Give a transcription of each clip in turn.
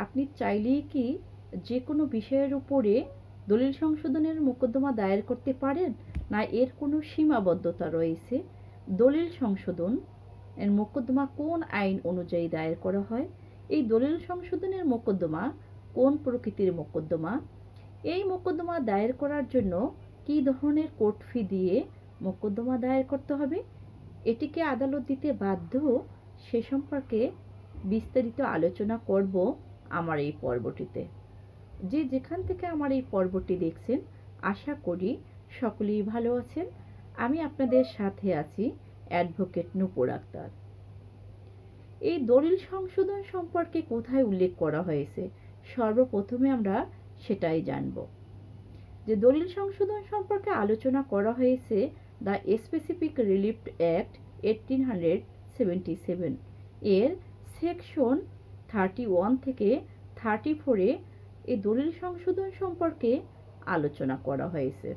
আপনি চাইলেই কি যে কোনো বিষয়ের উপরে দলিল সংশোধনের মোকদ্দমা দায়ের করতে পারেন, না এর কোনো সীমাবদ্ধতা রয়েছে? দলিল সংশোধন এর মোকদ্দমা কোন আইন অনুযায়ী দায়ের করা হয়? এই দলিল সংশোধনের মোকদ্দমা কোন প্রকৃতির মোকদ্দমা? এই মোকদ্দমা দায়ের করার জন্য কী ধরনের কোর্ট ফি দিয়ে মোকদ্দমা দায়ের করতে হবে? এটিকে আদালত দিতে বাধ্য, সে সম্পর্কে বিস্তারিত আলোচনা করব আমার এই পর্বটিতে। যে যেখান থেকে আমার এই পর্বটি দেখছেন, আশা করি সকলেই ভালো আছেন। আমি আপনাদের সাথে আছি অ্যাডভোকেট নূপুর আক্তার। এই দলিল সংশোধন সম্পর্কে কোথায় উল্লেখ করা হয়েছে, সর্বপ্রথমে আমরা সেটাই জানব। যে দলিল সংশোধন সম্পর্কে আলোচনা করা হয়েছে দ্য স্পেসিফিক রিলিফ অ্যাক্ট 1877 এর সেকশন 31 থেকে 34-এ এই দলিল সংশোধন সম্পর্কে আলোচনা করা হয়েছে।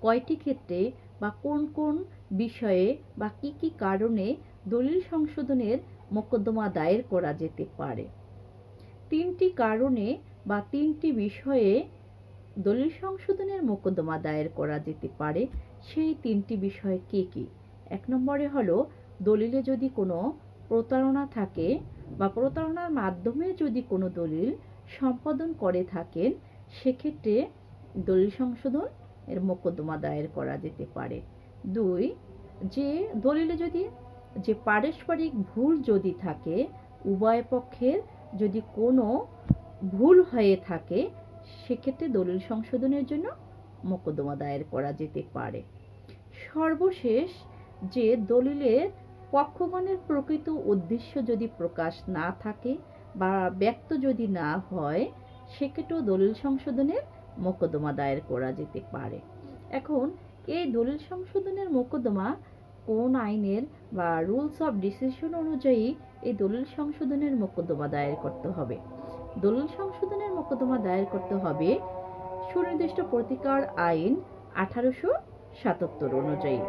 কয়টি ক্ষেত্রে বা কোন কোন বিষয়ে বা কি কি কারণে দলিল সংশোধনের মোকদ্দমা দায়ের করা যেতে পারে? 3টি কারণে বা 3টি বিষয়ে দলিল সংশোধনের মোকদ্দমা দায়ের করা যেতে পারে। সেই 3টি বিষয় কি কি? 1 নম্বরে হলো দলিলে যদি কোনো প্রতারণা থাকে বা প্রতারণার মাধ্যমে যদি কোনো দলিল সম্পাদন করে থাকেন, সেক্ষেত্রে দলিল সংশোধন এর মোকদ্দমা দায়ের করা যেতে পারে। 2, যে দলিলে যদি যে পারস্পরিক ভুল যদি থাকে, উভয় পক্ষের যদি কোনো ভুল হয়ে থাকে, সেক্ষেত্রে দলিল সংশোধনের জন্য মোকদ্দমা দায়ের করা যেতে পারে। সর্বশেষ, যে দলিলের পক্ষগণের প্রকৃত উদ্দেশ্য যদি প্রকাশ না থাকে বা ব্যক্ত যদি না হয়, সেক্ষেত্রেও দলিল সংশোধনের মোকদ্দমা দায়ের করা যেতে পারে। এখন এই দলিল সংশোধনের মোকদ্দমা কোন আইনের বা রুলস অফ ডিসিশন অনুযায়ী এই দলিল সংশোধনের মোকদ্দমা দায়ের করতে হবে? দলিল সংশোধনের মোকদ্দমা দায়ের করতে হবে সুনির্দিষ্ট প্রতিকার আইন 1877 অনুযায়ী।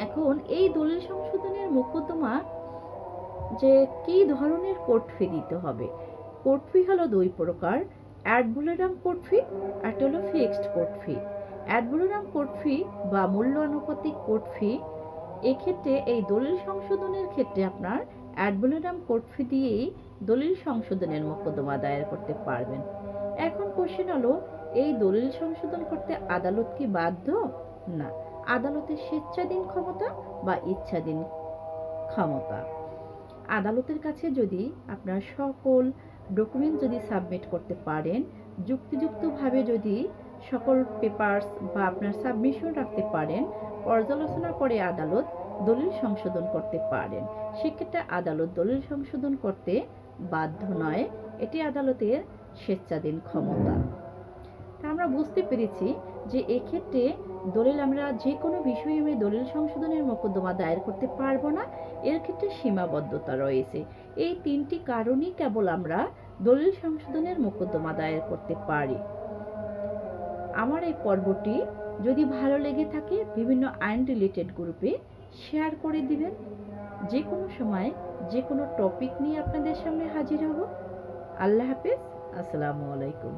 এখন এই দলিল সংশোধনের মোকদ্দমা যে কি ধরনের কোর্ট ফি দিতে হবে? কোর্ট ফি হলো 2 প্রকার, অ্যাড ভ্যালোরাম কোর্ট ফি, একটা হলো fixed court fee. Ad valorem court fee বা মূল্য আনুপাতিক কোর্ট ফি, এক্ষেত্রে এই দলিল সংশোধনের ক্ষেত্রে আপনার অ্যাড ভ্যালোরাম কোর্ট ফি দিয়েই দলিল সংশোধনের মোকদ্দমা দায়ের করতে পারবেন। এখন কোশ্চেন হলো, এই দলিল সংশোধন করতে আদালত কি বাধ্য? না, আদালতের স্বেচ্ছাধীন ক্ষমতা বা ইচ্ছাধীন ক্ষমতা। আদালতের কাছে যদি আপনার সকল ডকুমেন্ট যদি সাবমিট করতে পারেন, যুক্তিযুক্তভাবে যদি সকল পেপারস বা আপনার সাবমিশন রাখতে পারেন, পর্যালোচনা করে আদালত দলিল সংশোধন করতে পারেন। সেক্ষেত্রে আদালত দলিল সংশোধন করতে বাধ্য নয়, এটি আদালতের স্বেচ্ছাধীন ক্ষমতা। তা আমরা বুঝতে পেরেছি যে এক্ষেত্রে দলিল আমরা যে কোনো বিষয়ে আমরা দলিল সংশোধনের মোকদ্দমা দায়ের করতে পারবো না, এর ক্ষেত্রে সীমাবদ্ধতা রয়েছে। এই 3টি কারণেই কেবল আমরা দলিল সংশোধনের মোকদ্দমা দায়ের করতে পারি। আমার এই পর্বটি যদি ভালো লেগে থাকে, বিভিন্ন আইন রিলেটেড গ্রুপে শেয়ার করে দিবেন। যে কোনো সময় যে কোনো টপিক নিয়ে আপনাদের সামনে হাজির হব। আল্লাহ হাফেজ, আসসালামু আলাইকুম।